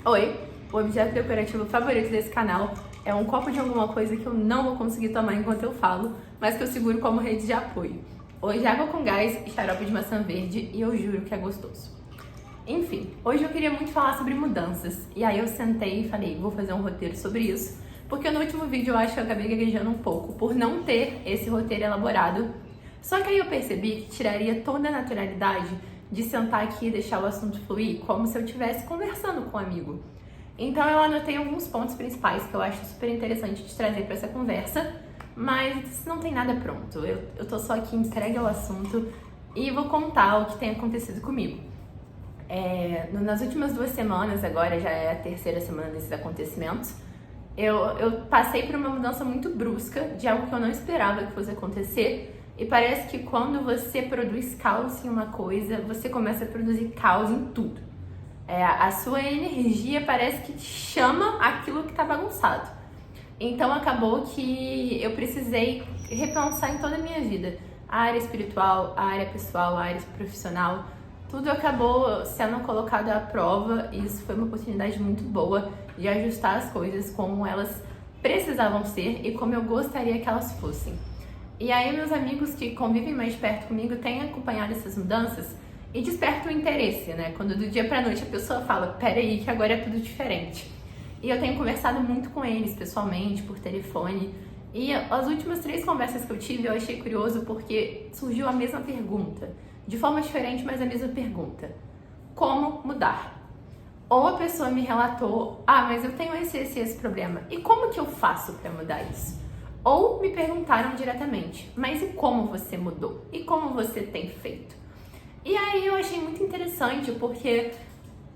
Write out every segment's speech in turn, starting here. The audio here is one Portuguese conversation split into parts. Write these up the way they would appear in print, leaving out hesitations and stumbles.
Oi, o objeto decorativo favorito desse canal é um copo de alguma coisa que eu não vou conseguir tomar enquanto eu falo, mas que eu seguro como rede de apoio. Hoje água com gás e xarope de maçã verde e eu juro que é gostoso. Enfim, hoje eu queria muito falar sobre mudanças e aí eu sentei e falei, vou fazer um roteiro sobre isso, porque no último vídeo eu acho que eu acabei gaguejando um pouco por não ter esse roteiro elaborado. Só que aí eu percebi que tiraria toda a naturalidade de sentar aqui e deixar o assunto fluir, como se eu estivesse conversando com um amigo. Então eu anotei alguns pontos principais que eu acho super interessante de trazer para essa conversa, mas não tem nada pronto. Eu tô só aqui entregue ao assunto e vou contar o que tem acontecido comigo. Nas últimas 2 semanas, agora já é a 3ª semana desses acontecimentos, eu passei por uma mudança muito brusca de algo que eu não esperava que fosse acontecer. E parece que quando você produz caos em uma coisa, você começa a produzir caos em tudo. A sua energia parece que te chama aquilo que tá bagunçado. Então acabou que eu precisei repensar em toda a minha vida. A área espiritual, a área pessoal, a área profissional, tudo acabou sendo colocado à prova e isso foi uma oportunidade muito boa de ajustar as coisas como elas precisavam ser e como eu gostaria que elas fossem. E aí meus amigos que convivem mais perto comigo têm acompanhado essas mudanças e despertam o interesse, né? Quando do dia pra noite a pessoa fala, peraí que agora é tudo diferente. E eu tenho conversado muito com eles pessoalmente, por telefone. E as últimas 3 conversas que eu tive eu achei curioso porque surgiu a mesma pergunta. De forma diferente, mas a mesma pergunta. Como mudar? Ou a pessoa me relatou, mas eu tenho esse problema. E como que eu faço pra mudar isso? Ou me perguntaram diretamente, mas e como você mudou? E como você tem feito? E aí eu achei muito interessante, porque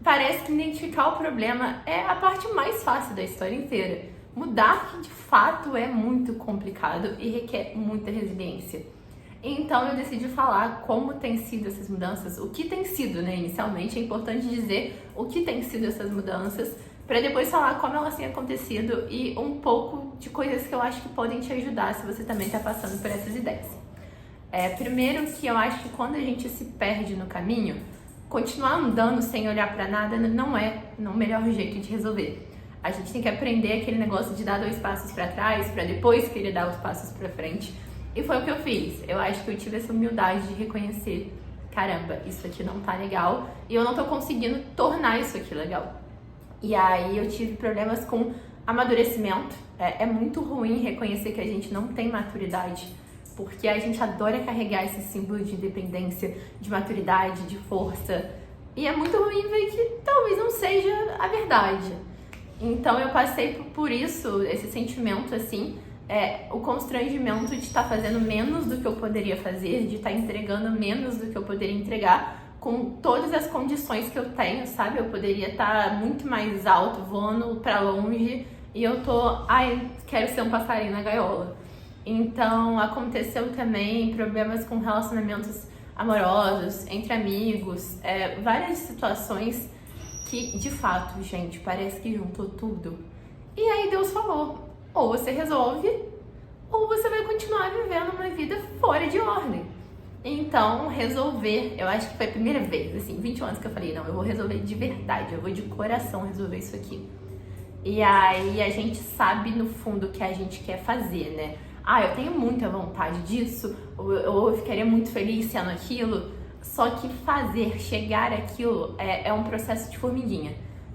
parece que identificar o problema é a parte mais fácil da história inteira. Mudar, que de fato é muito complicado e requer muita resiliência. Então eu decidi falar como tem sido essas mudanças, o que tem sido, né? Inicialmente é importante dizer o que tem sido essas mudanças, para depois falar como elas têm acontecido e um pouco de coisas que eu acho que podem te ajudar se você também está passando por essas ideias. Primeiro que eu acho que quando a gente se perde no caminho, continuar andando sem olhar para nada não é o melhor jeito de resolver. A gente tem que aprender aquele negócio de dar 2 passos para trás para depois querer dar os passos para frente. E foi o que eu fiz. Eu acho que eu tive essa humildade de reconhecer, caramba, isso aqui não tá legal e eu não tô conseguindo tornar isso aqui legal. E aí eu tive problemas com amadurecimento. É muito ruim reconhecer que a gente não tem maturidade, porque a gente adora carregar esse símbolo de independência, de maturidade, de força. E é muito ruim ver que talvez não seja a verdade. Então eu passei por isso, esse sentimento assim, o constrangimento de estar fazendo menos do que eu poderia fazer, de estar entregando menos do que eu poderia entregar, com todas as condições que eu tenho, sabe? Eu poderia estar muito mais alto, voando pra longe, e eu tô, quero ser um passarinho na gaiola. Então, aconteceu também problemas com relacionamentos amorosos, entre amigos, várias situações que, de fato, gente, parece que juntou tudo. E aí Deus falou, ou você resolve, ou você vai continuar vivendo uma vida fora de ordem. Então, resolver, eu acho que foi a primeira vez, assim, 21 anos que eu falei, não, eu vou resolver de verdade, eu vou de coração resolver isso aqui. E aí a gente sabe no fundo o que a gente quer fazer, né? Eu tenho muita vontade disso, ou eu ficaria muito feliz sendo aquilo, só que fazer, chegar àquilo é um processo de formiguinha.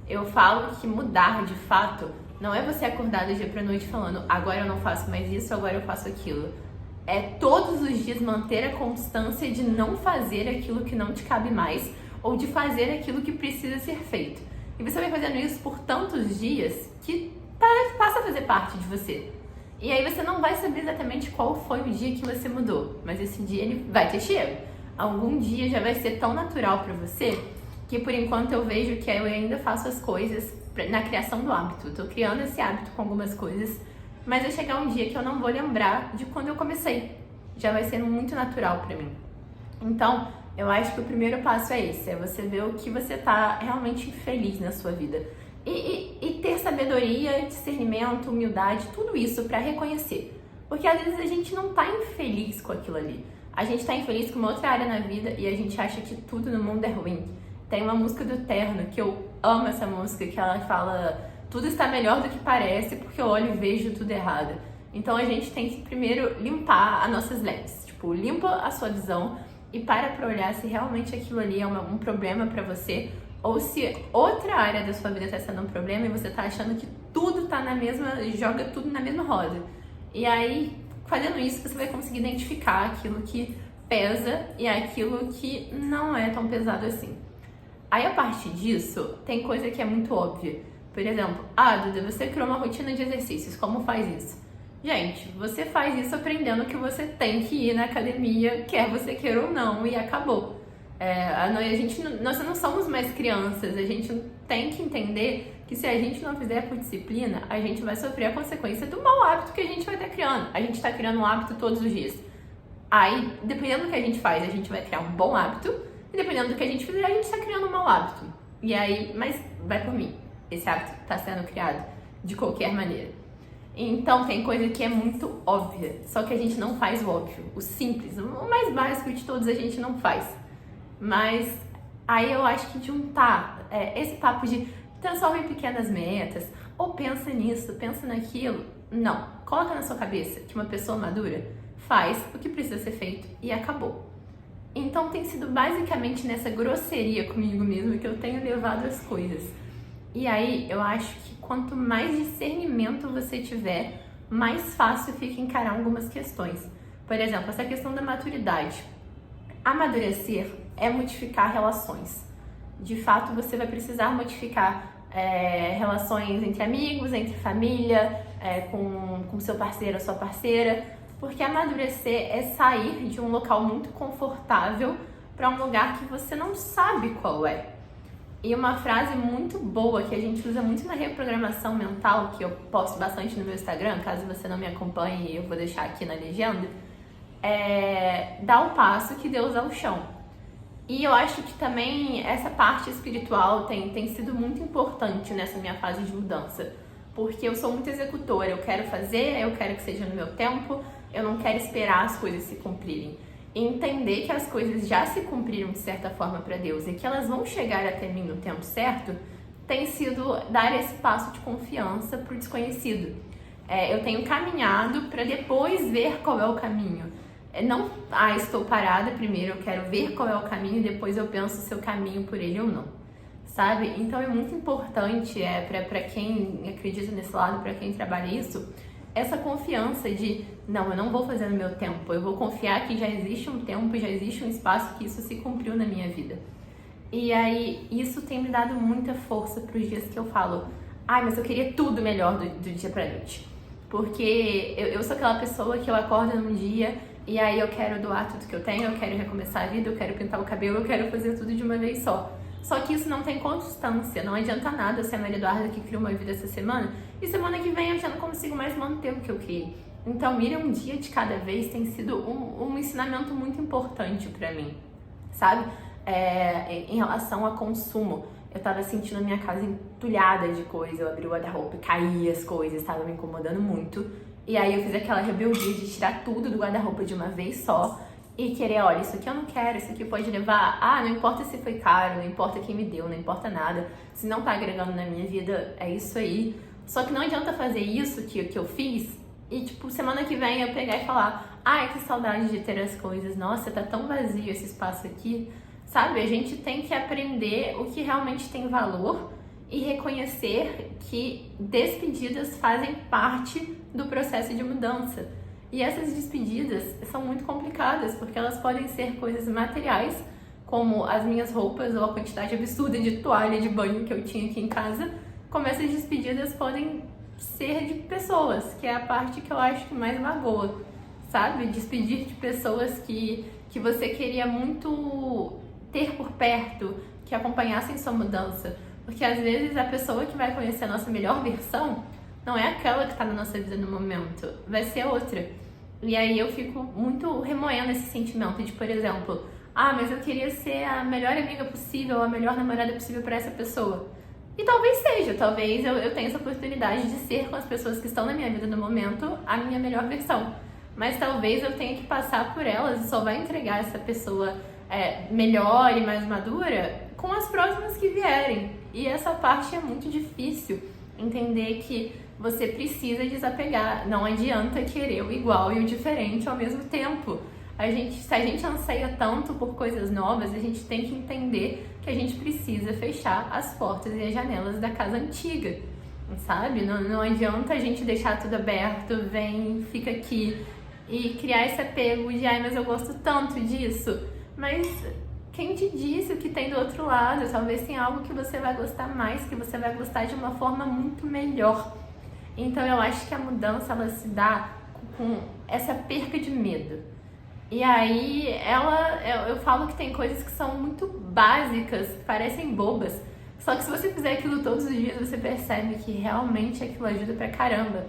Eu falo que mudar de fato não é você acordar do dia pra noite falando, agora eu não faço mais isso, agora eu faço aquilo. É todos os dias manter a constância de não fazer aquilo que não te cabe mais ou de fazer aquilo que precisa ser feito. E você vai fazendo isso por tantos dias que passa a fazer parte de você. E aí você não vai saber exatamente qual foi o dia que você mudou, mas esse dia ele vai ter chego. Algum dia já vai ser tão natural pra você que por enquanto eu vejo que eu ainda faço as coisas na criação do hábito. Tô criando esse hábito com algumas coisas, mas vai chegar um dia que eu não vou lembrar de quando eu comecei. Já vai ser muito natural pra mim. Então, eu acho que o primeiro passo é esse, é você ver o que você tá realmente feliz na sua vida. E ter sabedoria, discernimento, humildade, tudo isso pra reconhecer. Porque às vezes a gente não tá infeliz com aquilo ali. A gente tá infeliz com uma outra área na vida e a gente acha que tudo no mundo é ruim. Tem uma música do Terno, que eu amo essa música, que ela fala: tudo está melhor do que parece, porque eu olho e vejo tudo errado. Então a gente tem que primeiro limpar as nossas lentes. Tipo, limpa a sua visão e para pra olhar se realmente aquilo ali é um problema pra você, ou se outra área da sua vida tá sendo um problema e você tá achando que tudo tá na mesma, joga tudo na mesma roda. E aí, fazendo isso, você vai conseguir identificar aquilo que pesa e aquilo que não é tão pesado assim. Aí, a partir disso, tem coisa que é muito óbvia. Por exemplo, Duda, você criou uma rotina de exercícios, como faz isso? Gente, você faz isso aprendendo que você tem que ir na academia, quer você queira ou não, e acabou. Nós não somos mais crianças, a gente tem que entender que se a gente não fizer por disciplina, a gente vai sofrer a consequência do mau hábito que a gente vai estar criando. A gente está criando um hábito todos os dias. Aí, dependendo do que a gente faz, a gente vai criar um bom hábito, e dependendo do que a gente fizer, a gente está criando um mau hábito. E aí, mas vai por mim, esse hábito está sendo criado de qualquer maneira. Então, tem coisa que é muito óbvia, só que a gente não faz o óbvio, o simples, o mais básico de todos a gente não faz. Mas aí eu acho que juntar esse papo de transforma em pequenas metas, ou pensa nisso, pensa naquilo, não. Coloca na sua cabeça que uma pessoa madura faz o que precisa ser feito e acabou. Então tem sido basicamente nessa grosseria comigo mesma que eu tenho levado as coisas. E aí eu acho que quanto mais discernimento você tiver, mais fácil fica encarar algumas questões. Por exemplo, essa questão da maturidade. Amadurecer é modificar relações. De fato, você vai precisar modificar relações entre amigos, entre família, com seu parceiro ou sua parceira, porque amadurecer é sair de um local muito confortável para um lugar que você não sabe qual é. E uma frase muito boa que a gente usa muito na reprogramação mental, que eu posto bastante no meu Instagram, caso você não me acompanhe, eu vou deixar aqui na legenda, dá o passo que Deus dá o chão. E eu acho que também essa parte espiritual tem sido muito importante nessa minha fase de mudança, porque eu sou muito executora, eu quero fazer, eu quero que seja no meu tempo, eu não quero esperar as coisas se cumprirem. E entender que as coisas já se cumpriram de certa forma para Deus e que elas vão chegar até mim no tempo certo, tem sido dar esse passo de confiança para o desconhecido. Eu tenho caminhado para depois ver qual é o caminho. Não, estou parada, primeiro eu quero ver qual é o caminho e depois eu penso se eu caminho por ele ou não, sabe? Então é muito importante para quem acredita nesse lado, para quem trabalha isso, essa confiança de, não, eu não vou fazer no meu tempo, eu vou confiar que já existe um tempo, já existe um espaço que isso se cumpriu na minha vida. E aí, isso tem me dado muita força para os dias que eu falo, mas eu queria tudo melhor do dia pra noite. Porque eu sou aquela pessoa que eu acordo num dia e aí eu quero doar tudo que eu tenho, eu quero recomeçar a vida, eu quero pintar o cabelo, eu quero fazer tudo de uma vez só. Só que isso não tem constância, não adianta nada ser a Maria Eduarda que criou uma vida essa semana e semana que vem eu já não consigo mais manter o que eu criei. Então, ir um dia de cada vez tem sido um ensinamento muito importante pra mim, sabe? Em relação a consumo, eu tava sentindo a minha casa entulhada de coisa, eu abri o guarda-roupa e caía as coisas, tava me incomodando muito. E aí eu fiz aquela rebeldia de tirar tudo do guarda-roupa de uma vez só e querer, olha, isso aqui eu não quero, isso aqui pode levar, não importa se foi caro, não importa quem me deu, não importa nada, se não tá agregando na minha vida, é isso aí. Só que não adianta fazer isso que eu fiz e, tipo, semana que vem eu pegar e falar, que saudade de ter as coisas, nossa, tá tão vazio esse espaço aqui, sabe? A gente tem que aprender o que realmente tem valor e reconhecer que despedidas fazem parte do processo de mudança. E essas despedidas são muito complicadas, porque elas podem ser coisas materiais, como as minhas roupas ou a quantidade absurda de toalha de banho que eu tinha aqui em casa, como essas despedidas podem ser de pessoas, que é a parte que eu acho que mais magoa, sabe? Despedir de pessoas que você queria muito ter por perto, que acompanhassem sua mudança. Porque às vezes a pessoa que vai conhecer a nossa melhor versão não é aquela que está na nossa vida no momento, vai ser outra. E aí eu fico muito remoendo esse sentimento de, por exemplo, mas eu queria ser a melhor amiga possível, a melhor namorada possível para essa pessoa. E talvez seja, talvez eu tenha essa oportunidade de ser com as pessoas que estão na minha vida no momento a minha melhor versão. Mas talvez eu tenha que passar por elas e só vai entregar essa pessoa melhor e mais madura com as próximas que vierem. E essa parte é muito difícil, entender que você precisa desapegar. Não adianta querer o igual e o diferente ao mesmo tempo. Se a gente anseia tanto por coisas novas, a gente tem que entender que a gente precisa fechar as portas e as janelas da casa antiga, sabe? Não adianta a gente deixar tudo aberto, fica aqui e criar esse apego de mas eu gosto tanto disso. Mas quem te disse o que tem do outro lado? Talvez tenha algo que você vai gostar mais, que você vai gostar de uma forma muito melhor. Então eu acho que a mudança, ela se dá com essa perca de medo. E aí eu falo que tem coisas que são muito básicas, que parecem bobas. Só que se você fizer aquilo todos os dias, você percebe que realmente aquilo ajuda pra caramba.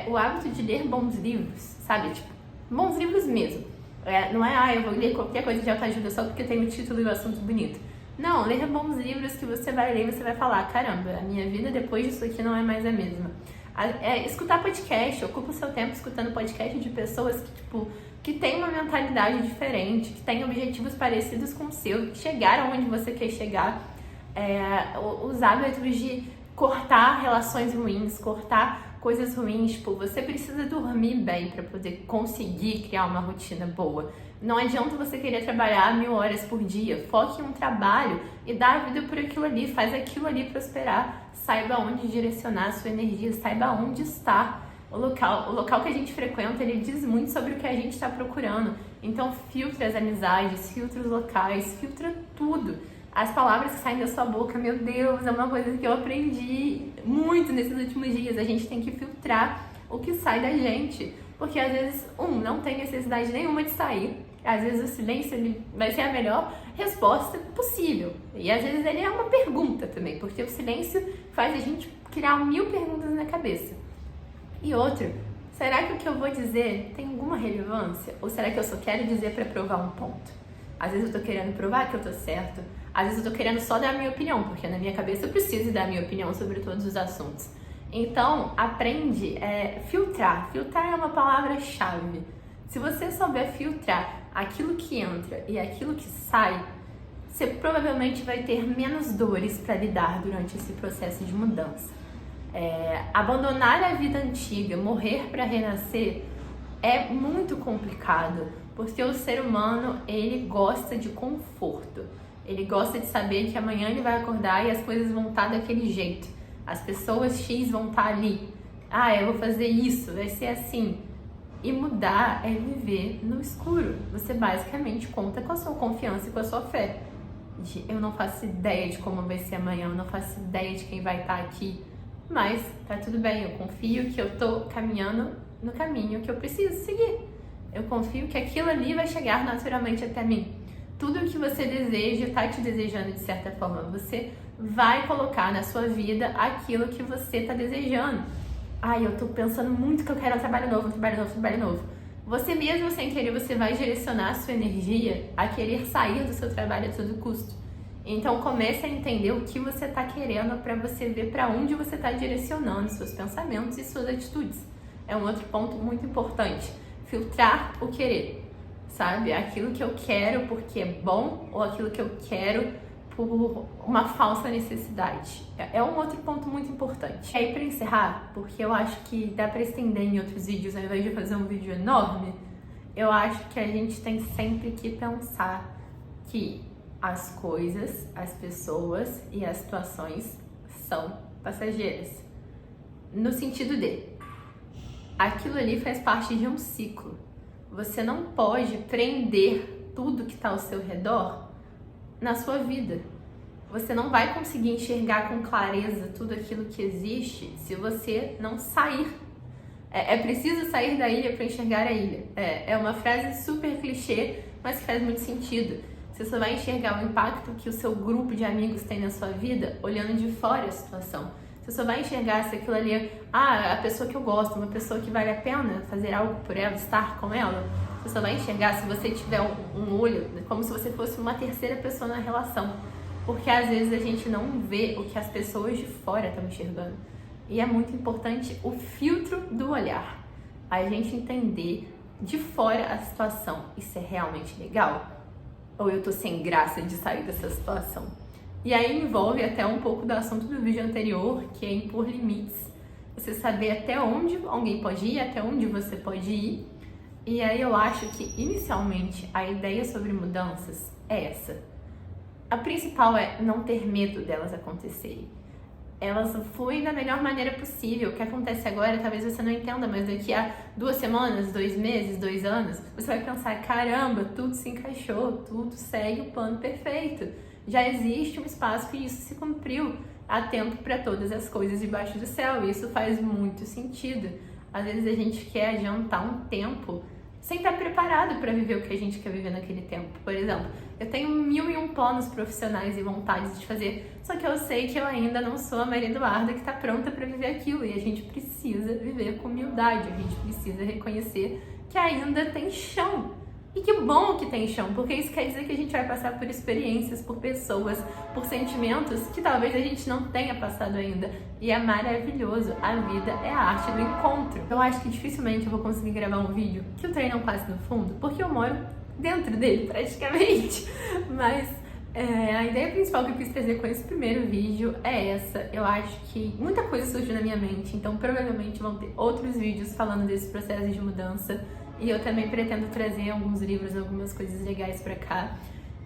O hábito de ler bons livros, sabe? Tipo, bons livros mesmo. Não é, eu vou ler qualquer coisa de autoajuda só porque tem o título e o assunto bonito. Não, ler bons livros que você vai ler e você vai falar, caramba, a minha vida depois disso aqui não é mais a mesma. Escutar podcast, ocupa o seu tempo escutando podcast de pessoas que têm uma mentalidade diferente, que têm objetivos parecidos com o seu, que chegaram onde você quer chegar. Os hábitos de cortar relações ruins, cortar coisas ruins, você precisa dormir bem para poder conseguir criar uma rotina boa. Não adianta você querer trabalhar 1000 horas por dia, foque em um trabalho e dá a vida por aquilo ali, faz aquilo ali prosperar, saiba onde direcionar a sua energia, saiba onde estar. O local que a gente frequenta, ele diz muito sobre o que a gente está procurando. Então filtra as amizades, filtra os locais, filtra tudo. As palavras que saem da sua boca, meu Deus, é uma coisa que eu aprendi muito nesses últimos dias. A gente tem que filtrar o que sai da gente. Porque às vezes, não tem necessidade nenhuma de sair. Às vezes o silêncio ele vai ser a melhor resposta possível. E às vezes ele é uma pergunta também, porque o silêncio faz a gente criar 1000 perguntas na cabeça. E outro, será que o que eu vou dizer tem alguma relevância? Ou será que eu só quero dizer para provar um ponto? Às vezes eu tô querendo provar que eu tô certo. Às vezes eu tô querendo só dar a minha opinião, porque na minha cabeça eu preciso dar a minha opinião sobre todos os assuntos. Então, aprende filtrar. Filtrar é uma palavra-chave. Se você souber filtrar aquilo que entra e aquilo que sai, você provavelmente vai ter menos dores para lidar durante esse processo de mudança. Abandonar a vida antiga, morrer para renascer, é muito complicado, porque o ser humano, ele gosta de conforto. Ele gosta de saber que amanhã ele vai acordar e as coisas vão estar daquele jeito. As pessoas X vão estar ali. Eu vou fazer isso, vai ser assim. E mudar é viver no escuro. Você basicamente conta com a sua confiança e com a sua fé. Eu não faço ideia de como vai ser amanhã, eu não faço ideia de quem vai estar aqui. Mas tá tudo bem, eu confio que eu tô caminhando no caminho que eu preciso seguir. Eu confio que aquilo ali vai chegar naturalmente até mim. Tudo o que você deseja está te desejando de certa forma. Você vai colocar na sua vida aquilo que você está desejando. Eu tô pensando muito que eu quero um trabalho novo. Você mesmo, sem querer, você vai direcionar a sua energia a querer sair do seu trabalho a todo custo. Então comece a entender o que você está querendo para você ver para onde você está direcionando seus pensamentos e suas atitudes. É um outro ponto muito importante. Filtrar o querer. Sabe? Aquilo que eu quero porque é bom ou aquilo que eu quero por uma falsa necessidade. É um outro ponto muito importante. E aí, para encerrar, porque eu acho que dá para estender em outros vídeos ao invés de fazer um vídeo enorme, eu acho que a gente tem sempre que pensar que as coisas, as pessoas e as situações são passageiras. No sentido de, aquilo ali faz parte de um ciclo. Você não pode prender tudo que está ao seu redor na sua vida. Você não vai conseguir enxergar com clareza tudo aquilo que existe se você não sair. É preciso sair da ilha para enxergar a ilha. É uma frase super clichê, mas que faz muito sentido. Você só vai enxergar o impacto que o seu grupo de amigos tem na sua vida olhando de fora a situação. Você só vai enxergar se aquilo ali é a pessoa que eu gosto, uma pessoa que vale a pena fazer algo por ela, estar com ela. Você só vai enxergar se você tiver um olho, como se você fosse uma terceira pessoa na relação. Porque às vezes a gente não vê o que as pessoas de fora estão enxergando. E é muito importante o filtro do olhar. A gente entender de fora a situação. Isso é realmente legal? Ou eu tô sem graça de sair dessa situação? E aí envolve até um pouco do assunto do vídeo anterior, que é impor limites. Você saber até onde alguém pode ir, até onde você pode ir. E aí eu acho que, inicialmente, a ideia sobre mudanças é essa. A principal é não ter medo delas acontecerem. Elas fluem da melhor maneira possível. O que acontece agora, talvez você não entenda, mas daqui a 2 semanas, 2 meses, 2 anos, você vai pensar, caramba, tudo se encaixou, tudo segue o plano perfeito. Já existe um espaço que isso se cumpriu. Há tempo para todas as coisas debaixo do céu, e isso faz muito sentido. Às vezes a gente quer adiantar um tempo sem estar preparado para viver o que a gente quer viver naquele tempo. Por exemplo, eu tenho 1001 planos profissionais e vontades de fazer, só que eu sei que eu ainda não sou a Maria Eduarda que está pronta para viver aquilo, e a gente precisa viver com humildade, a gente precisa reconhecer que ainda tem chão. E que bom que tem chão, porque isso quer dizer que a gente vai passar por experiências, por pessoas, por sentimentos que talvez a gente não tenha passado ainda. E é maravilhoso, a vida é a arte do encontro. Eu acho que dificilmente eu vou conseguir gravar um vídeo que o trem não passe no fundo, porque eu moro dentro dele praticamente. Mas a ideia principal que eu quis trazer com esse primeiro vídeo é essa. Eu acho que muita coisa surgiu na minha mente, então provavelmente vão ter outros vídeos falando desse processo de mudança. E eu também pretendo trazer alguns livros, algumas coisas legais pra cá.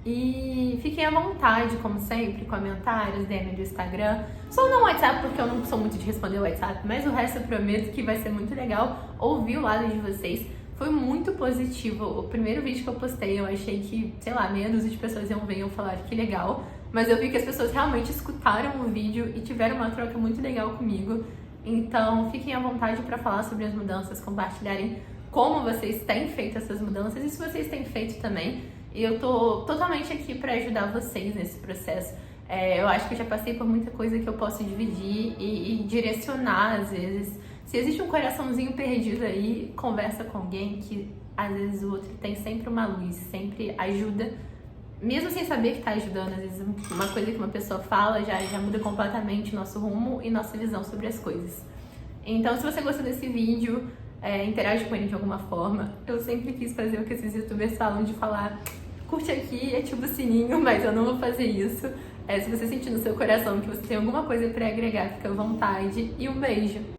E fiquem à vontade, como sempre, comentários, DM do Instagram. Só no WhatsApp, porque eu não sou muito de responder o WhatsApp, mas o resto eu prometo que vai ser muito legal ouvir o lado de vocês. Foi muito positivo. O primeiro vídeo que eu postei, eu achei que, sei lá, meia dúzia de pessoas iam ver e iam falar que legal. Mas eu vi que as pessoas realmente escutaram o vídeo e tiveram uma troca muito legal comigo. Então, fiquem à vontade para falar sobre as mudanças, compartilharem como vocês têm feito essas mudanças e se vocês têm feito também. E eu tô totalmente aqui para ajudar vocês nesse processo. Eu acho que eu já passei por muita coisa que eu posso dividir e direcionar às vezes. Se existe um coraçãozinho perdido aí, conversa com alguém que às vezes o outro tem sempre uma luz, sempre ajuda. Mesmo sem saber que tá ajudando, às vezes uma coisa que uma pessoa fala já muda completamente nosso rumo e nossa visão sobre as coisas. Então, se você gostou desse vídeo, interage com ele de alguma forma. Eu sempre quis fazer o que esses youtubers falam de falar curte aqui, ativa o sininho, mas eu não vou fazer isso. Se você sentir no seu coração que você tem alguma coisa pra agregar, fica à vontade. E um beijo!